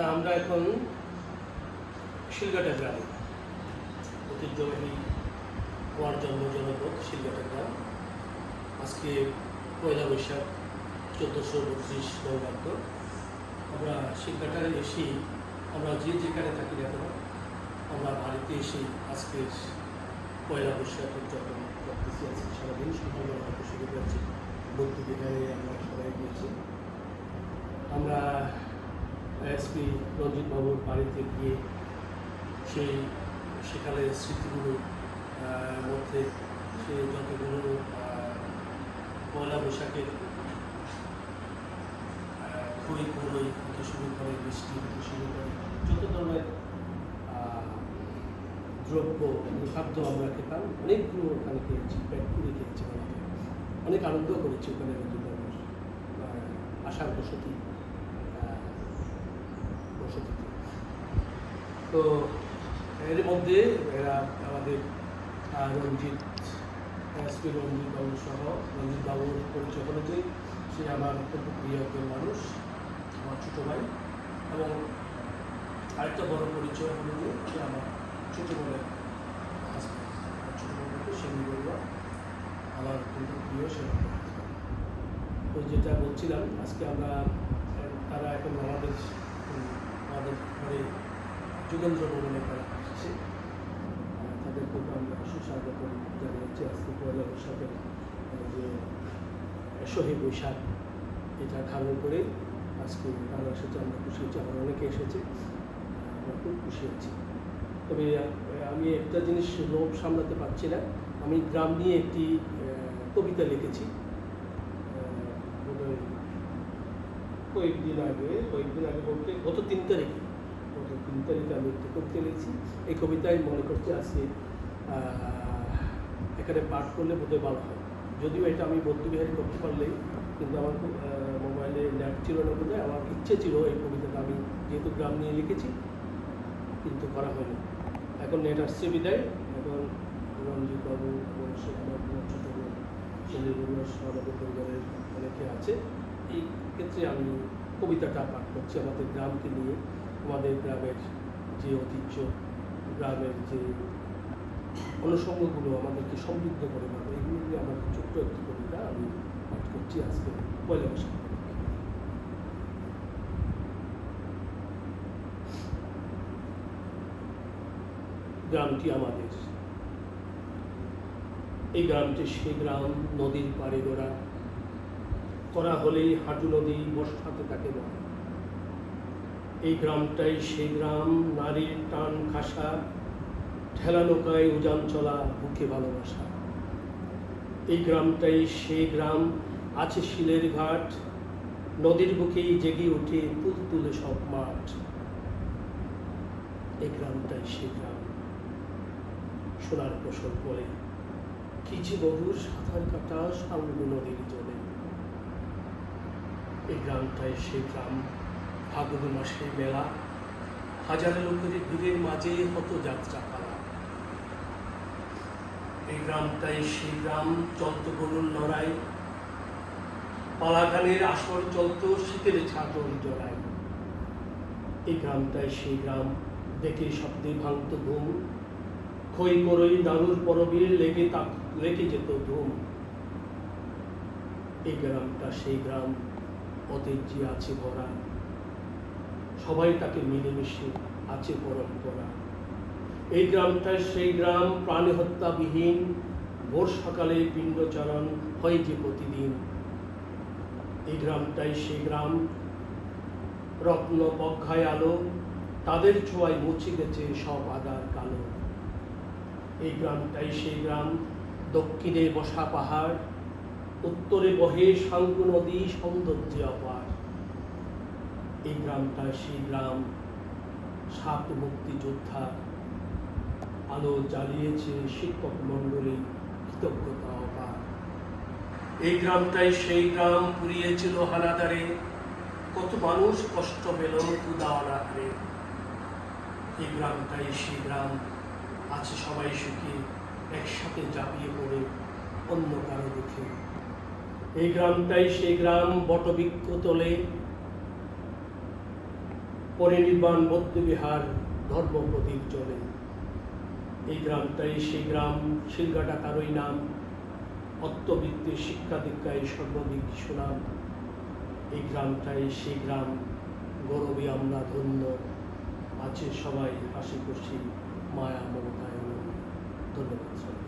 আমরা এখন শিলঘাটা গ্রামে, ঐতিহ্যবাহী আমার জন্মজনপদ শিলঘাটা গ্রাম। আজকে পয়লা বৈশাখ 1432 বঙ্গাব্দ। আমরা শিলঘাটায় এসেই আমরা যেখানে থাকি না কেন, আমরা বাড়িতে এসে আজকের পয়লা বৈশাখ উদযাপন করতেছি। আজকে সারাদিন সকালবেলা হয়তো শুরু করেছি, বৌদ্ধ বিহারে আমরা সবাই গিয়েছি। আমরা এসপি রঞ্জিত বাবুর বাড়িতে গিয়ে সেখানে স্মৃতিগুলোর মধ্যে সে যতগুলো পয়লা বৈশাখের খই কুড়োই থেকে শুরু করে বৃষ্টি থেকে শুরু করে যত ধরনের দ্রব্য খাদ্য আমরা খেতাম, অনেকগুলো ওখানে খেয়েছি, পেট পুড়ে খেয়েছি, অনেক আনন্দ করেছি ওখানে রঞ্জিত বাবুর আশার বসতিতে। তো এর মধ্যে এরা আমাদের রঞ্জিত বাবু সহ রঞ্জিত বাবুর পরিচয় হলে সে আমার অত্যন্ত প্রিয় একজন মানুষ, আমার ছোটো ভাই। এবং আরেকটা বড় পরিচয় হলো যে সে আমার ছোটো বোনের হাজব্যান্ড, ছোটো বোনকে সেমি বলুয়া, আমার অত্যন্ত প্রিয় সে। তো যেটা বলছিলাম, আজকে আমরা তারা এখন আমাদের ঘরে যুগেন্দ্র ভবনে তারা আসছে, তাদেরকে আমরা সুস্বাগত জানিয়েছি। আজকে পয়লা বৈশাখের যে শহীদ বৈশাখ, এটা খালো করে আজকে তারা এসেছে, আমরা খুশি হয়েছি, আমার অনেকে এসেছে, আমরা খুব খুশি হয়েছি। তবে আমি একটা জিনিস লোভ সামলাতে পারছি না, আমি গ্রাম নিয়ে একটি কবিতা লিখেছি কয়েকদিন আগে বলতে গত 3 তারিখে আমি একটি কবিতা লিখেছি। এই কবিতায় মনে করছি আজকে এখানে পাঠ করলে বোধহয় ভালো হয়। যদিও এটা আমি বৌদ্ধবিহারে করতে পারলেই, কিন্তু আমার মোবাইলে নেট ছিল না বোধহয়। আমার ইচ্ছে ছিল এই কবিতাটা আমি যেহেতু গ্রাম নিয়ে লিখেছি, কিন্তু করা হয়নি। এখন নেট আসছে বিদায়, এখন রঞ্জিত বাবু এবং আমার ছোটো বোন আমাদের পরিবারের অনেকে আছে। এই ক্ষেত্রে আমি কবিতাটা পাঠ করছি আমাদের গ্রামকে নিয়ে, আমাদের গ্রামের যে ঐতিহ্য, গ্রামের যে অনুষঙ্গগুলো আমাদেরকে সমৃদ্ধ করে পাবে, এগুলো নিয়ে আমার ছোট্ট একটি কবিতা আমি পাঠ করছি আজকে পয়লা বৈশাখ। গ্রামটি আমাদের, এই গ্রামটি সেই গ্রাম নদীর পাড়ে গোড়া, করা হলেই হাঁটু নদী বর্ষাতে তাকে বলে। এই গ্রামটাই সেই গ্রাম, নারীর টান খাসা, ঠেলা নৌকায় উজান চলা, বুকে ভালোবাসা। এই গ্রামটাই সেই গ্রাম, আছে শিলের ঘাট, নদীর বুকেই জেগে ওঠে তুলতুলে সব মাঠ। এই গ্রামটাই সেই গ্রাম, সোনার ফসল পরে কিছু বধুর সাঁতার কাটা সাঙ্গু নদীর জলে। এই গ্রামটাই সেই গ্রাম, ফাগুন মাসের মেলা, হাজার লোকের ভিড়ের মাঝে হত যাত্রা পালা। এই গ্রামটাই সেই গ্রাম, চলত গরুর লড়াই, পালাগানের আসর চলত শীতের ছাগল জড়াই। এই গ্রামটাই সেই গ্রাম, দেখে শব্দে ভাঙত ঘুম, খই করই দারুর পরবে লেগে যেত ধুম। এই গ্রামটা সেই গ্রাম, ঐতিহ্যে আছে ভরা, সবাই তাকে মিলেমিশে আছে পরম্পরা। এই গ্রামটা সেই গ্রাম, প্রাণী হত্যাবিহীন, ভোর সকালে পিণ্ডচারণ হয় যে প্রতিদিন। এই গ্রামটাই সেই গ্রাম, রত্ন পক্ষায় আলো, তাদের ছোঁয়ায় মুছে গেছে সব আধার কালো। এই গ্রামটাই সেই গ্রাম, দক্ষিণে বসা পাহাড়, উত্তরে বহে সাঙ্গু নদী, সৌন্দর্যে অপার। এই গ্রামটা সেই গ্রাম, 7 মুক্তিযোদ্ধা আলো জ্বালিয়েছে শিক্ষক মণ্ডলী, কৃতজ্ঞতা অপার। এই গ্রামটাই সেই গ্রাম, পুড়িয়েছিল হানাদারে, কত মানুষ কষ্ট পেল ক্ষুধা অনাহারে। এই গ্রামটাই সেই গ্রাম, আছে সবাই সুখে, একসাথে ঝাঁপিয়ে পড়ে অন্য কারো দুঃখে। এই গ্রামটাই সেই গ্রাম, বটবৃক্ষ তলে পরিনির্বাণ বৌদ্ধবিহার ধর্ম প্রদীপ জ্বলে। এই গ্রামটাই সেই গ্রাম, শিলঘাটা তারই নাম, অত্তবৃত্তির শিক্ষা দীক্ষায় সর্বদিক সুনাম। এই গ্রামটাই সেই গ্রাম, গৌরবে আমরা ধন্য, আছে সবাই হাসি খুশি, মায়া মমতায়। ধন্যবাদ।